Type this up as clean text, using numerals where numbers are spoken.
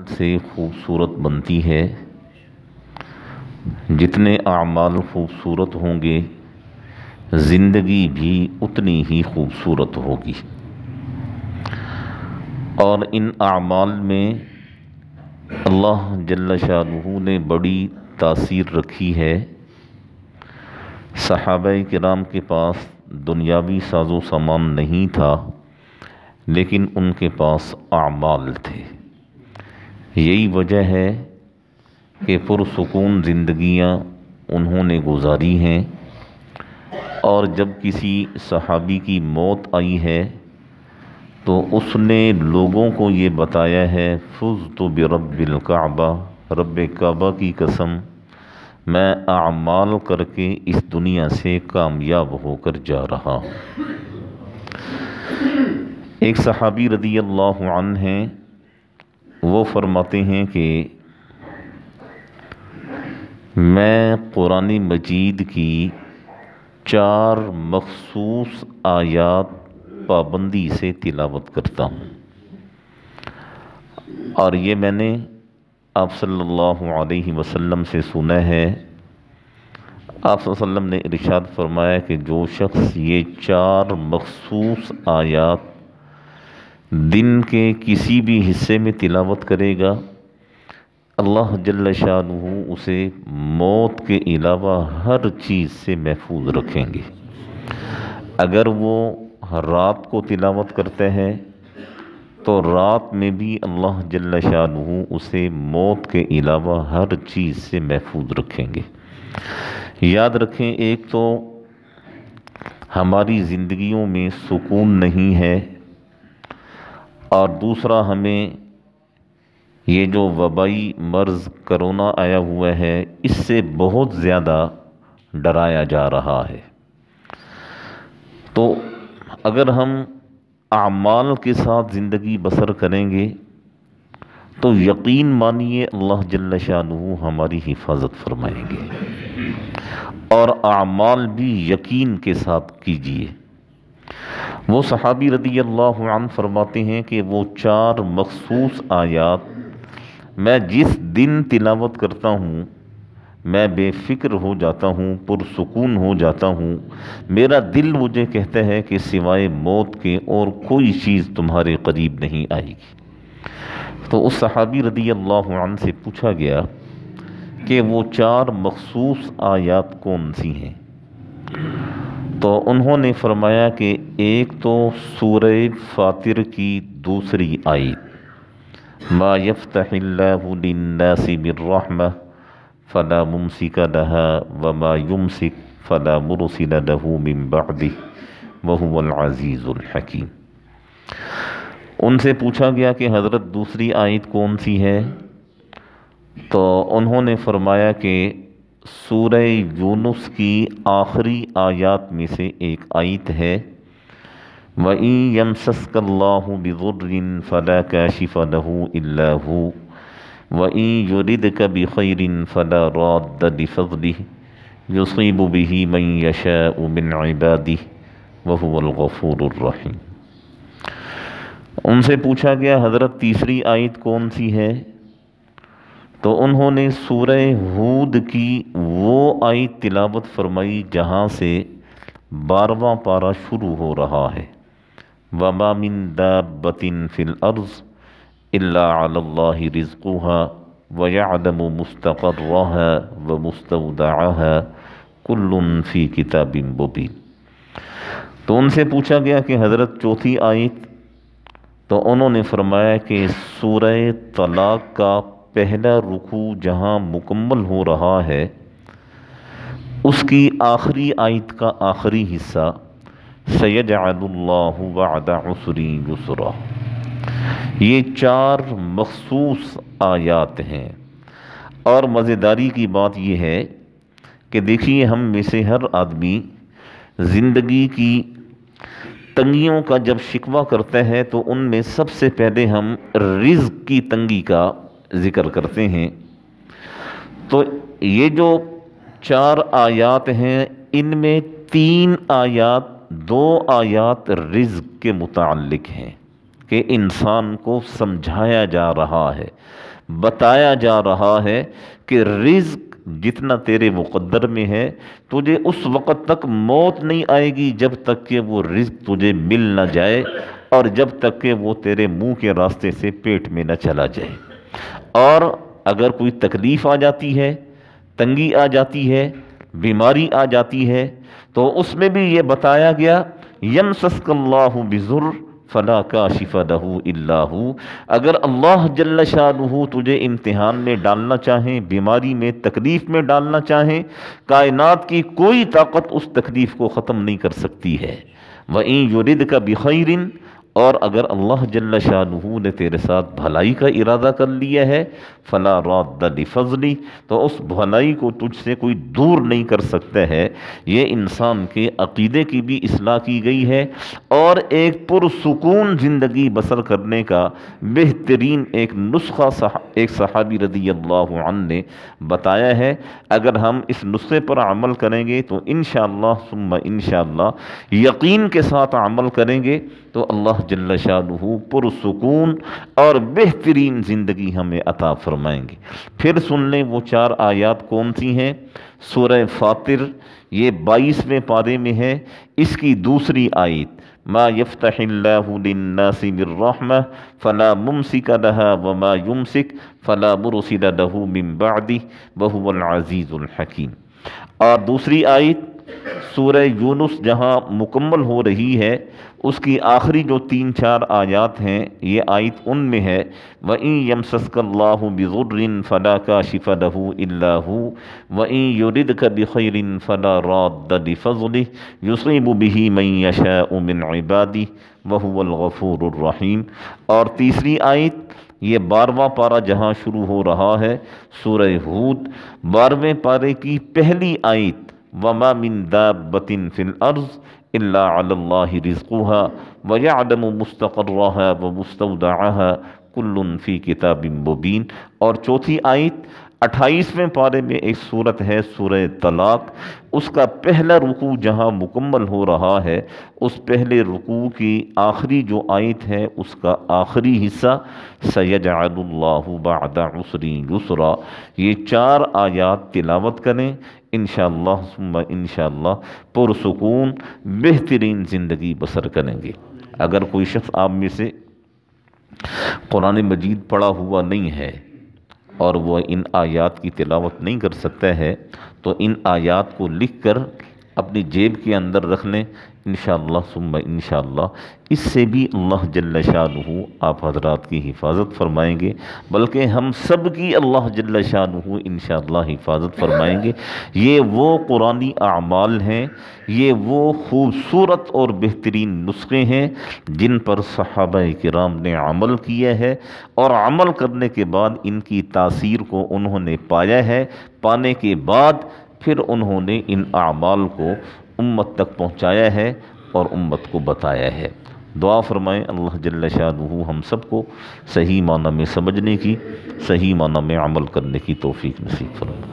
سے خوبصورت بنتی ہے، جتنے اعمال خوبصورت ہوں گے زندگی بھی اتنی ہی خوبصورت ہوگی۔ اور ان اعمال میں اللہ جل شانہ نے بڑی تاثیر رکھی ہے۔ صحابہ کرام کے پاس دنیاوی ساز و سامان نہیں تھا، لیکن ان کے پاس اعمال تھے۔ یہی وجہ ہے کہ پرسکون زندگیاں انہوں نے گزاری ہیں، اور جب کسی صحابی کی موت آئی ہے تو اس نے لوگوں کو یہ بتایا ہے، فزت برب الکعبہ، رب کعبہ کی قسم میں اعمال کر کے اس دنیا سے کامیاب ہو کر جا رہا ہوں۔ ایک صحابی رضی اللہ عنہ ہیں، وہ فرماتے ہیں کہ میں قرآن مجید کی 4 مخصوص آیات پابندی سے تلاوت کرتا ہوں، اور یہ میں نے آپ صلی اللہ علیہ وسلم سے سنا ہے۔ آپ صلی اللہ علیہ وسلم نے ارشاد فرمایا کہ جو شخص یہ 4 مخصوص آیات دن کے کسی بھی حصے میں تلاوت کرے گا، اللہ جل شانہ اسے موت کے علاوہ ہر چیز سے محفوظ رکھیں گے۔ اگر وہ رات کو تلاوت کرتے ہیں تو رات میں بھی اللہ جل شانہ اسے موت کے علاوہ ہر چیز سے محفوظ رکھیں گے۔ یاد رکھیں، ایک تو ہماری زندگیوں میں سکون نہیں ہے، اور دوسرا ہمیں یہ جو وبائی مرض کرونا آیا ہوا ہے اس سے بہت زیادہ ڈرایا جا رہا ہے۔ تو اگر ہم اعمال کے ساتھ زندگی بسر کریں گے تو یقین مانیے اللہ جل شانہ ہماری حفاظت فرمائیں گے، اور اعمال بھی یقین کے ساتھ کیجیے۔ وہ صحابی رضی اللہ عنہ فرماتے ہیں کہ وہ 4 مخصوص آیات میں جس دن تلاوت کرتا ہوں میں بے فکر ہو جاتا ہوں، پرسکون ہو جاتا ہوں۔ میرا دل مجھے کہتا ہے کہ سوائے موت کے اور کوئی چیز تمہارے قریب نہیں آئے گی۔ تو اس صحابی رضی اللہ عنہ سے پوچھا گیا کہ وہ 4 مخصوص آیات کون سی ہیں؟ تو انہوں نے فرمایا کہ ایک تو سورہ فاطر کی دوسری آیت، ما یفتح اللہ للناس من رحمہ فلا ممسک لها وما یمسک فلا مرسل له من بعدہ وہو العزیز الحکیم۔ ان سے پوچھا گیا کہ حضرت دوسری آیت کون سی ہے؟ تو انہوں نے فرمایا کہ سورہ یونس کی آخری آیات میں سے ایک آیت ہے، وَإِن يَمْسَسْكَ اللَّهُ بِضُرٍّ فَلَا كَاشِفَ لَهُ إِلَّا هُوَ وَإِن يُرِدْكَ بِخَيْرٍ فَلَا رَادَّ لِفَضْلِهِ يُصِيبُ بِهِ مَن يَشَاءُ مِنْ عِبَادِهِ وَهُوَ الْغَفُورُ الرَّحِيمُ۔ ان سے پوچھا گیا حضرت تیسری آیت کون سی ہے؟ تو انہوں نے سورہ ہود کی وہ آیت تلاوت فرمائی جہاں سے 12واں پارہ شروع ہو رہا ہے، وَمَا مِن دَابَّةٍ فِي الْأَرْضِ إِلَّا عَلَى اللَّهِ رِزْقُهَا وَيَعْلَمُ مُسْتَقَرَّهَا وَمُسْتَوْدَعَهَا كُلٌّ فِي كِتَابٍ مُبِينٍ۔ تو ان سے پوچھا گیا کہ حضرت چوتھی آیت؟ تو انہوں نے فرمایا کہ سورہ طلاق کا پہلا رکوع جہاں مکمل ہو رہا ہے اس کی آخری آیت کا آخری حصہ، سَيَجْعَلُ اللَّهُ بَعْدَ عُسْرٍ يُسْرًا۔ یہ 4 مخصوص آیات ہیں۔ اور مزیداری کی بات یہ ہے کہ دیکھیے، ہم میں سے ہر آدمی زندگی کی تنگیوں کا جب شکوہ کرتا ہے تو ان میں سب سے پہلے ہم رزق کی تنگی کا ذکر کرتے ہیں۔ تو یہ جو 4 آیات ہیں ان میں 3 آیات 2 آیات رزق کے متعلق ہیں کہ انسان کو سمجھایا جا رہا ہے، بتایا جا رہا ہے کہ رزق جتنا تیرے مقدر میں ہے تجھے اس وقت تک موت نہیں آئے گی جب تک کہ وہ رزق تجھے مل نہ جائے، اور جب تک کہ وہ تیرے منہ کے راستے سے پیٹ میں نہ چلا جائے۔ اور اگر کوئی تکلیف آ جاتی ہے، تنگی آ جاتی ہے، بیماری آ جاتی ہے، تو اس میں بھی یہ بتایا گیا یمسسک اللہ بضر فلا کاشف لہ الا ہو، اگر اللہ جل شانہ تجھے امتحان میں ڈالنا چاہیں، بیماری میں، تکلیف میں ڈالنا چاہیں، کائنات کی کوئی طاقت اس تکلیف کو ختم نہیں کر سکتی ہے۔ وَإِن يُرِدْكَ بِخَيْرٍ، اور اگر اللہ جل شانہ نے تیرے ساتھ بھلائی کا ارادہ کر لیا ہے، فلا راد لفضلی، تو اس بھلائی کو تجھ سے کوئی دور نہیں کر سکتا ہے۔ یہ انسان کے عقیدے کی بھی اصلاح کی گئی ہے، اور ایک پرسکون زندگی بسر کرنے کا بہترین ایک نسخہ ایک صحابی رضی اللہ عنہ نے بتایا ہے۔ اگر ہم اس نسخے پر عمل کریں گے تو انشاءاللہ ثم انشاءاللہ یقین کے ساتھ عمل کریں گے تو اللہ جل شانہ پرسکون اور بہترین زندگی ہمیں عطا فرمائیں گے۔ پھر سن لیں وہ 4 آیات کون سی ہیں۔ سورہ فاطر، یہ 22ویں پارے میں ہے، اس کی دوسری آیت، ما یفتح اللہ للناس من رحمہ فلا ممسک لہا وما یمسک فلا مرسل لہ من بعدہ وہو العزیز الحکیم۔ اور دوسری آیت سورہ یونس جہاں مکمل ہو رہی ہے، اس کی آخری جو 3-4 آیات ہیں، یہ آیت ان میں ہے وَإِن يَمْسَسْكَ اللَّهُ بِضُرٍّ فَلَا كَاشِفَ لَهُ إِلَّا هُوَ وَإِن يُرِدْكَ بِخَيْرٍ فَلَا رَادَّ لِفَضْلِهِ يُصِيبُ بِهِ مَن يَشَاءُ مِنْ عِبَادِهِ وَهُوَ الْغَفُورُ الرَّحِيمُ۔ اور تیسری آیت، یہ 12واں پارہ جہاں شروع ہو رہا ہے، سورہ ہود، 12ویں پارے کی پہلی آیت، وَمَا مِن دَابَّةٍ فِي الْأَرْضِ إِلَّا عَلَى اللَّهِ رِزْقُهَا وَيَعْلَمُ مُسْتَقَرَّهَا وَمُسْتَوْدَعَهَا كُلٌّ فِي كِتَابٍ مُبِينٍ۔ اور چوتھی آیت 28ویں پارے میں ایک سورت ہے سورہ طلاق، اس کا پہلا رکوع جہاں مکمل ہو رہا ہے، اس پہلے رکوع کی آخری جو آیت ہے اس کا آخری حصہ سَيَجْعَلُ اللَّهُ بَعْدَ عُسْرٍ يُسْرًا۔ یہ 4 آیات تلاوت کریں، انشاءاللہ ثم انشاءاللہ پرسکون بہترین زندگی بسر کریں گے۔ اگر کوئی شخص آپ میں سے قرآن مجید پڑھا ہوا نہیں ہے اور وہ ان آیات کی تلاوت نہیں کر سکتا ہے تو ان آیات کو لکھ کر اپنی جیب کے اندر رکھ لیں، انشاءاللہ ثم انشاءاللہ اس سے بھی اللہ جل شانہ آپ حضرات کی حفاظت فرمائیں گے، بلکہ ہم سب کی اللہ جل شانہ انشاءاللہ حفاظت فرمائیں گے۔ یہ وہ قرآنی اعمال ہیں، یہ وہ خوبصورت اور بہترین نسخے ہیں جن پر صحابہ کرام نے عمل کیا ہے، اور عمل کرنے کے بعد ان کی تاثیر کو انہوں نے پایا ہے، پانے کے بعد پھر انہوں نے ان اعمال کو امت تک پہنچایا ہے اور امت کو بتایا ہے۔ دعا فرمائیں اللہ جل شانہ ہم سب کو صحیح معنی میں سمجھنے کی، صحیح معنی میں عمل کرنے کی توفیق نصیب فرمائے۔